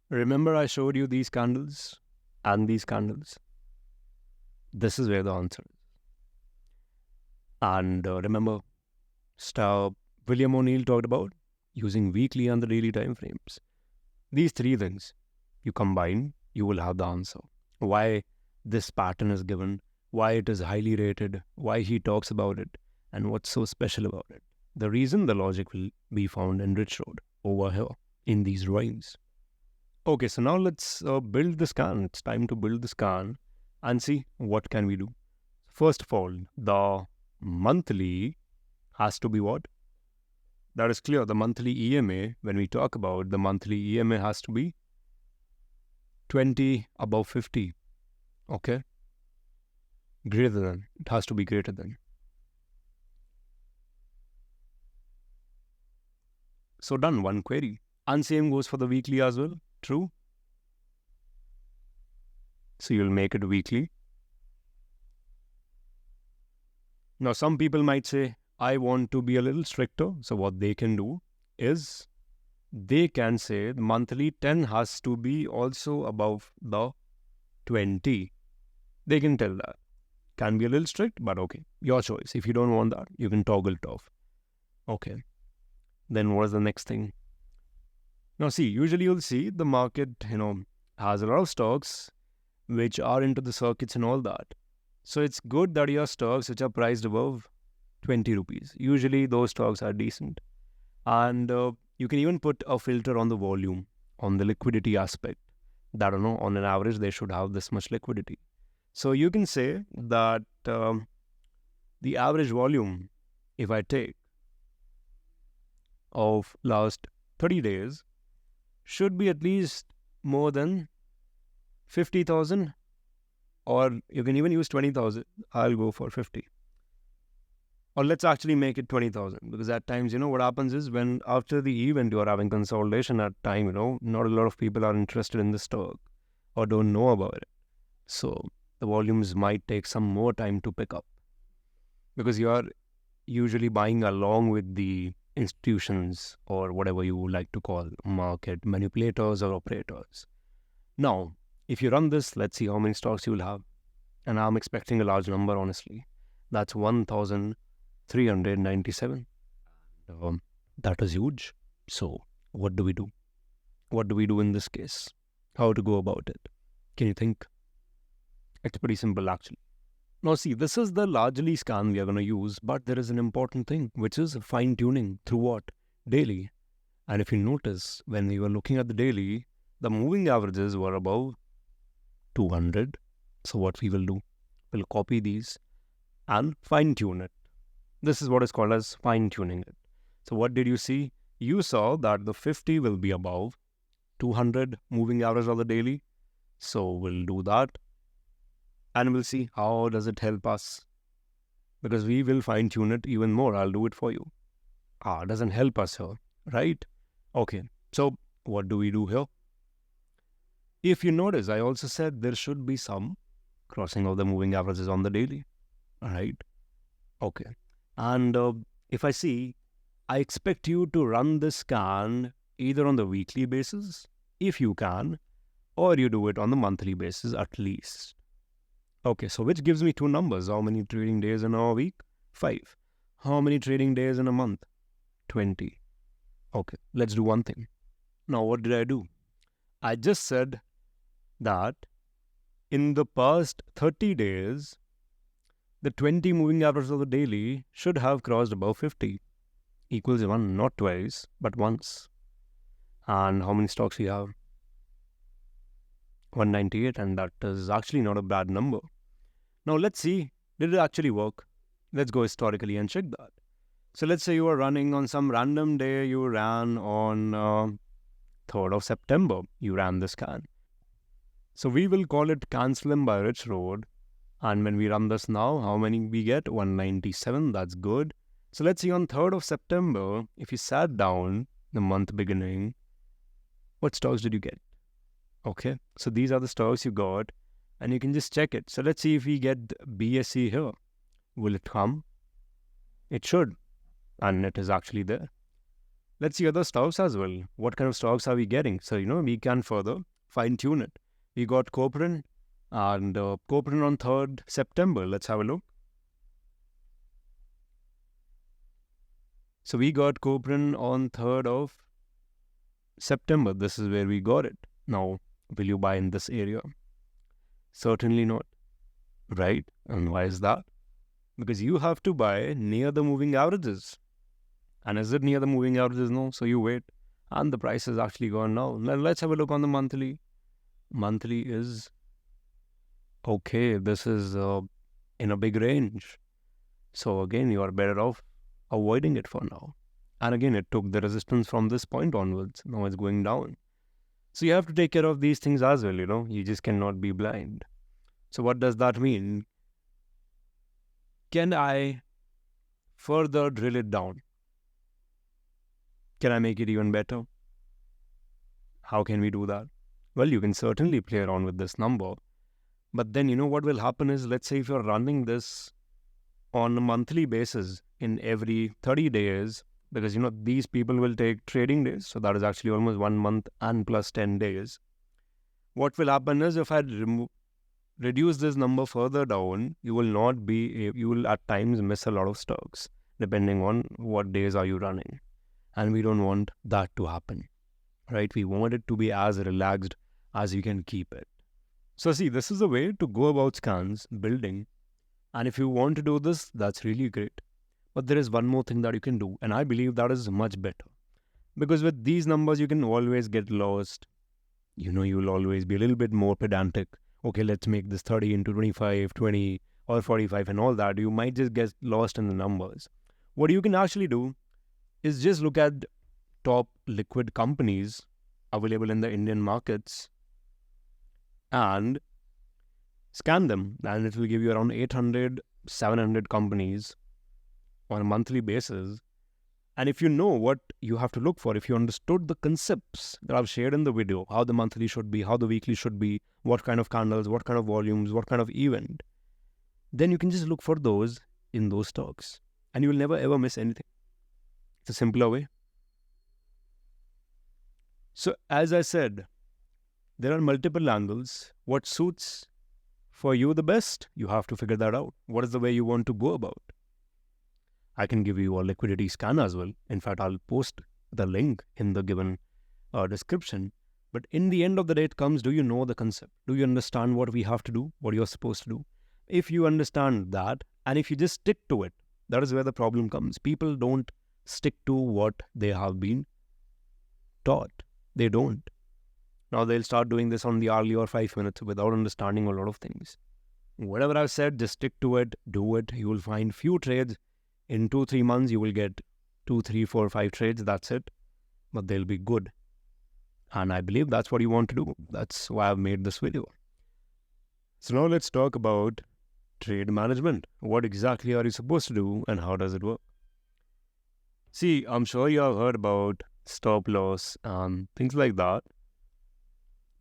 Remember I showed you these candles and these candles? This is where the answer is. And remember, William O'Neill talked about using weekly and the daily time frames. These 3 things you combine, you will have the answer. Why this pattern is given, why it is highly rated, why he talks about it, and what's so special about it. The reason, the logic will be found in RichRoad over here in these drawings. Okay, so now let's build the scan. It's time to build the scan and see what can we do. First of all, the monthly has to be what? That is clear. The monthly EMA, when we talk about the monthly EMA, has to be 20 above 50. Okay? Greater than. It has to be greater than. So done, one query. And same goes for the weekly as well. True? So you'll make it weekly. Now some people might say, I want to be a little stricter. So what they can do is, they can say the monthly 10 has to be also above the 20. They can tell that. Can be a little strict, but okay. Your choice. If you don't want that, you can toggle it off. Okay. Then what is the next thing? Now see, usually you'll see the market, has a lot of stocks which are into the circuits and all that. So it's good that your stocks which are priced above 20 rupees. Usually those stocks are decent. And you can even put a filter on the volume, on the liquidity aspect. That, on an average, they should have this much liquidity. So you can say that the average volume, if I take of last 30 days, should be at least more than 50,000, or you can even use 20,000. I'll go for 50. Or let's actually make it 20,000, because at times, what happens is when after the event you are having consolidation at time, not a lot of people are interested in the stock or don't know about it. So the volumes might take some more time to pick up, because you are usually buying along with the institutions or whatever you would like to call market manipulators or operators. Now, if you run this, let's see how many stocks you will have. And I'm expecting a large number, honestly. That's 1,397. That is huge. So what do we do? What do we do in this case? How to go about it? Can you think? It's pretty simple, actually. Now see, this is the largely scan we are going to use, but there is an important thing, which is fine-tuning through what? Daily. And if you notice, when we were looking at the daily, the moving averages were above 200. So what we will do, we'll copy these and fine-tune it. This is what is called as fine-tuning it. So what did you see? You saw that the 50 will be above 200 moving average of the daily. So we'll do that. And we'll see how does it help us. Because we will fine-tune it even more. I'll do it for you. It doesn't help us here, right? Okay, so what do we do here? If you notice, I also said there should be some crossing of the moving averages on the daily, right? Okay, and if I see, I expect you to run this scan either on the weekly basis, if you can, or you do it on the monthly basis at least. Okay, so which gives me two numbers. How many trading days in a week? 5. How many trading days in a month? 20. Okay, let's do one thing. Now, what did I do? I just said that in the past 30 days, the 20 moving averages of the daily should have crossed above 50. Equals 1, not twice, but once. And how many stocks we have? 198, and that is actually not a bad number. Now let's see, did it actually work? Let's go historically and check that. So let's say you are running on some random day, you ran on 3rd of September, you ran the scan. So we will call it CANSLIM by RichRoad. And when we run this now, how many we get? 197, that's good. So let's see on 3rd of September, if you sat down the month beginning, what stocks did you get? Okay, so these are the stocks you got, and you can just check it. So let's see if we get BSE here. Will it come? It should, and it is actually there. Let's see other stocks as well. What kind of stocks are we getting? So, we can further fine-tune it. We got Profitin, and Profitin on 3rd September. Let's have a look. So we got Profitin on 3rd of September. This is where we got it. Now, will you buy in this area? Certainly not, right? And why is that? Because you have to buy near the moving averages. And is it near the moving averages? No. So you wait. And the price has actually gone down. Now let's have a look on the monthly. Monthly is okay. This is in a big range. So again, you are better off avoiding it for now. And again, it took the resistance from this point onwards. Now it's going down. So you have to take care of these things as well, You just cannot be blind. So what does that mean? Can I further drill it down? Can I make it even better? How can we do that? Well, you can certainly play around with this number. But then, what will happen is, let's say if you're running this on a monthly basis in every 30 days, because, these people will take trading days. So that is actually almost 1 month and plus 10 days. What will happen is, if I reduce this number further down, you will at times miss a lot of stocks, depending on what days are you running. And we don't want that to happen, right? We want it to be as relaxed as you can keep it. So see, this is the way to go about scans, building. And if you want to do this, that's really great. But there is one more thing that you can do, and I believe that is much better. Because with these numbers, you can always get lost. You will always be a little bit more pedantic. Okay, let's make this 30 into 25, 20, or 45 and all that. You might just get lost in the numbers. What you can actually do is just look at top liquid companies available in the Indian markets and scan them, and it will give you around 800, 700 companies on a monthly basis. And if you know what you have to look for, if you understood the concepts that I've shared in the video, how the monthly should be, how the weekly should be, what kind of candles, what kind of volumes, what kind of event, then you can just look for those in those stocks and you will never ever miss anything. It's a simpler way. So as I said, there are multiple angles. What suits for you the best, you have to figure that out. What is the way you want to go about? I can give you a liquidity scan as well. In fact, I'll post the link in the given description. But in the end of the day, it comes, do you know the concept? Do you understand what we have to do, what you're supposed to do? If you understand that, and if you just stick to it, that is where the problem comes. People don't stick to what they have been taught. They don't. Now they'll start doing this on the hourly or 5 minutes without understanding a lot of things. Whatever I've said, just stick to it, do it. You will find few trades. In 2-3 months, you will get 2, 3, 4, 5 trades. That's it. But they'll be good. And I believe that's what you want to do. That's why I've made this video. So now let's talk about trade management. What exactly are you supposed to do and how does it work? See, I'm sure you have heard about stop loss and things like that.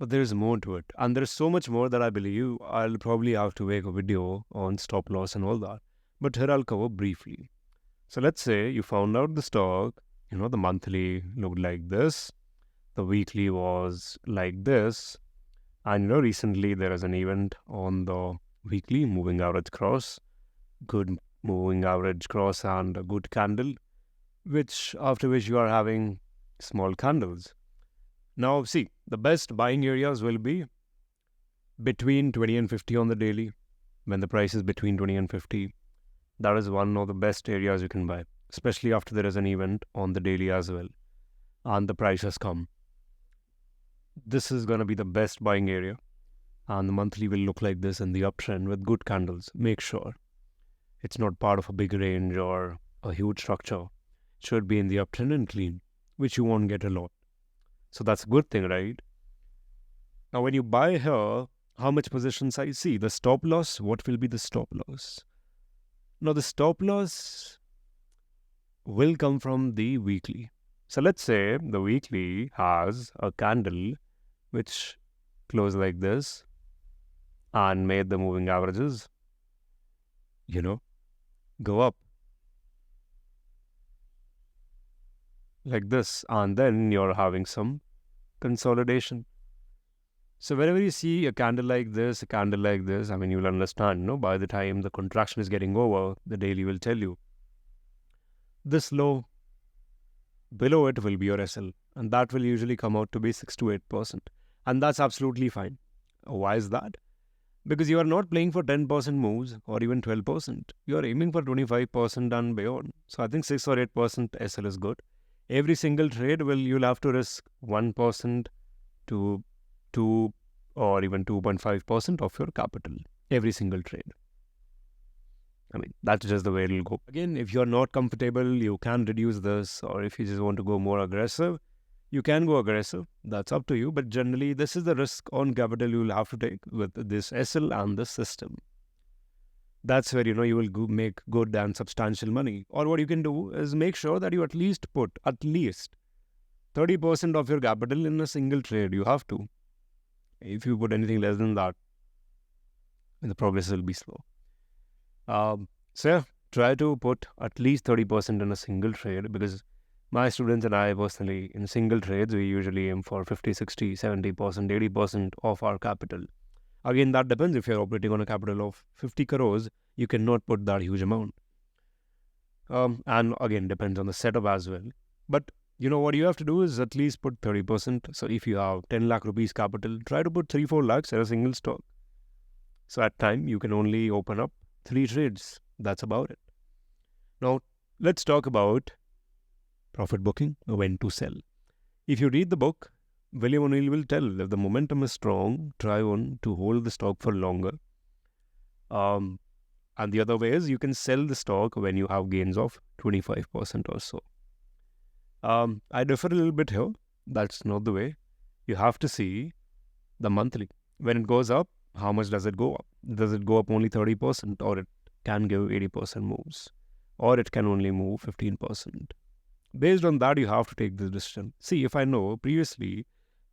But there's more to it. And there's so much more that I believe I'll probably have to make a video on stop loss and all that. But here I'll cover briefly. So let's say you found out the stock, the monthly looked like this. The weekly was like this. And recently there is an event on the weekly moving average cross. Good moving average cross and a good candle. After which you are having small candles. Now see, the best buying areas will be between 20 and 50 on the daily. When the price is between 20 and 50. That is one of the best areas you can buy, especially after there is an event on the daily as well. And the price has come. This is going to be the best buying area. And the monthly will look like this in the uptrend with good candles. Make sure it's not part of a big range or a huge structure. It should be in the uptrend and clean, which you won't get a lot. So that's a good thing, right? Now, when you buy here, how much position size? See, the stop loss, what will be the stop loss? Now, the stop loss will come from the weekly. So let's say the weekly has a candle which closed like this and made the moving averages, go up like this. And then you're having some consolidation. So whenever you see a candle like this, you will understand, by the time the contraction is getting over, the daily will tell you. This low, below it will be your SL. And that will usually come out to be 6 to 8%. And that's absolutely fine. Why is that? Because you are not playing for 10% moves or even 12%. You are aiming for 25% and beyond. So I think 6 or 8% SL is good. Every single trade you'll have to risk 1% to 2 or even 2.5% of your capital. Every single trade. That's just the way it'll go. Again, if you're not comfortable, you can reduce this, or if you just want to go more aggressive, you can go aggressive. That's up to you. But generally, this is the risk on capital you'll have to take with this SL and this system. That's where, you will make good and substantial money. Or what you can do is make sure that you at least put 30% of your capital in a single trade. You have to. If you put anything less than that, the progress will be slow. So try to put at least 30% in a single trade, because my students and I personally, in single trades, we usually aim for 50, 60, 70%, 80% of our capital. Again, that depends. If you're operating on a capital of 50 crores, you cannot put that huge amount. And again, depends on the setup as well. But what you have to do is at least put 30%. So if you have 10 lakh rupees capital, try to put 3-4 lakhs in a single stock. So at time, you can only open up 3 trades. That's about it. Now, Let's talk about profit booking, when to sell. If you read the book, William O'Neill will tell if the momentum is strong, try on to hold the stock for longer. And the other way is you can sell the stock when you have gains of 25% or so. I differ a little bit here. That's not the way. You have to see the monthly. When it goes up, how much does it go up? Does it go up only 30%, or it can give 80% moves? Or it can only move 15%? Based on that, you have to take this decision. See, if I know previously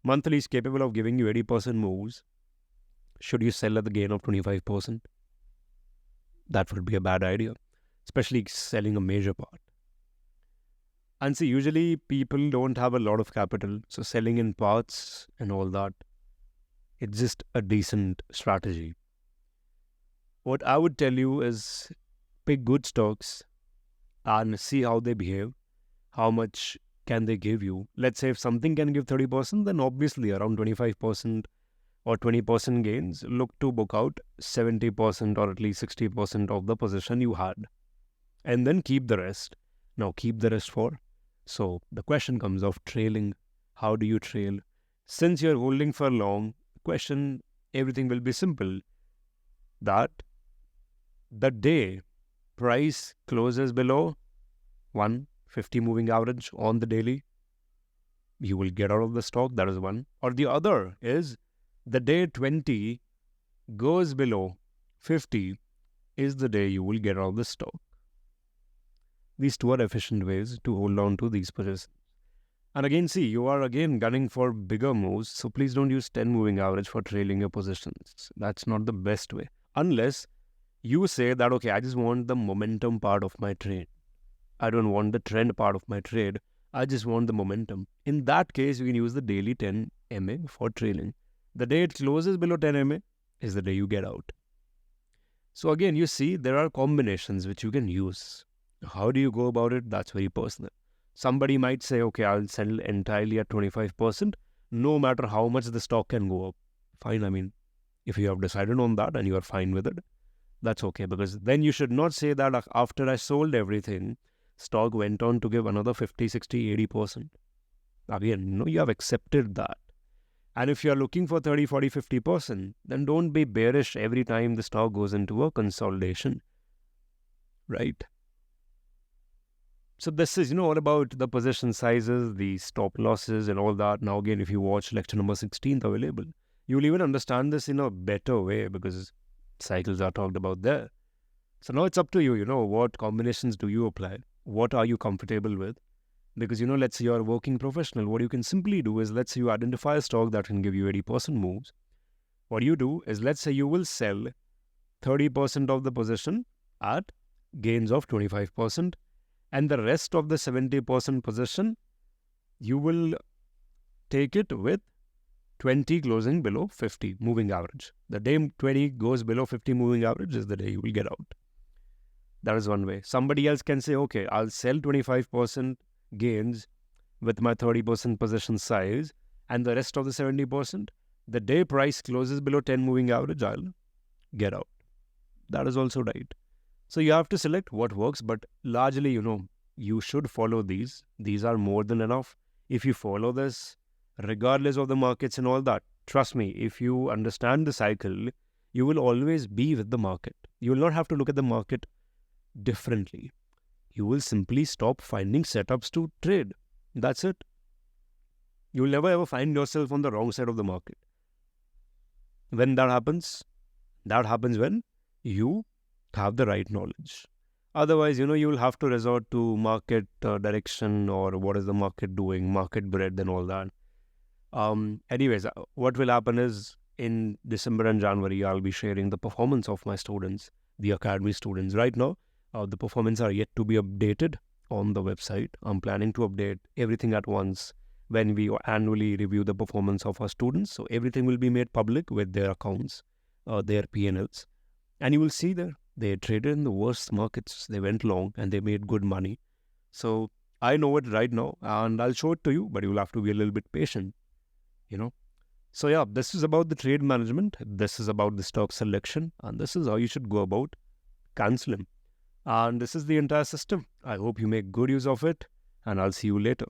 monthly is capable of giving you 80% moves, should you sell at the gain of 25%? That would be a bad idea, especially selling a major part. And see, usually people don't have a lot of capital, so selling in parts and all that, it's just a decent strategy. What I would tell you is pick good stocks and see how they behave. How much can they give you? Let's say if something can give 30%, then obviously around 25% or 20% gains, look to book out 70% or at least 60% of the position you had. And then keep the rest. Now keep the rest for. So the question comes of trailing. How do you trail? Since you're holding for long, question, everything will be simple. That the day price closes below 150 moving average on the daily, you will get out of the stock. That is one. Or the other is the day 20 goes below 50 is the day you will get out of the stock. These two are efficient ways to hold on to these positions. And again, see, you are again gunning for bigger moves, so please don't use 10 moving average for trailing your positions. That's not the best way. Unless you say that, okay, I just want the momentum part of my trade. I don't want the trend part of my trade. I just want the momentum. In that case, you can use the daily 10 MA for trailing. The day it closes below 10 MA is the day you get out. So again, you see, there are combinations which you can use. How do you go about it? That's very personal. Somebody might say, okay, I'll sell entirely at 25%, no matter how much the stock can go up. Fine, I mean, if you have decided on that and you are fine with it, that's okay. Because then you should not say that after I sold everything, stock went on to give another 50, 60, 80%. Again, you have accepted that. And if you are looking for 30, 40, 50%, then don't be bearish every time the stock goes into a consolidation. Right? So this is, all about the position sizes, the stop losses and all that. Now again, if you watch lecture number 16 available, you will even understand this in a better way because cycles are talked about there. So now it's up to you, what combinations do you apply? What are you comfortable with? Because, let's say you're a working professional. What you can simply do is, let's say you identify a stock that can give you 80% moves. What you do is, let's say you will sell 30% of the position at gains of 25%. And the rest of the 70% position, you will take it with 20 closing below 50 moving average. The day 20 goes below 50 moving average is the day you will get out. That is one way. Somebody else can say, okay, I'll sell 25% gains with my 30% position size, and the rest of the 70%, the day price closes below 10 moving average, I'll get out. That is also right. So you have to select what works, but largely, you should follow these. These are more than enough. If you follow this, regardless of the markets and all that, trust me, if you understand the cycle, you will always be with the market. You will not have to look at the market differently. You will simply stop finding setups to trade. That's it. You will never ever find yourself on the wrong side of the market. When that happens when you have the right knowledge. Otherwise, you will have to resort to market direction or what is the market doing, market breadth and all that. Anyways, what will happen is in December and January, I'll be sharing the performance of my students, the academy students. Right now, the performance are yet to be updated on the website. I'm planning to update everything at once when we annually review the performance of our students. So everything will be made public with their accounts, their P&Ls. And you will see there, they traded in the worst markets. They went long and they made good money. So I know it right now and I'll show it to you, but you will have to be a little bit patient, So yeah, this is about the trade management. This is about the stock selection. And this is how you should go about CANSLIM. And this is the entire system. I hope you make good use of it, and I'll see you later.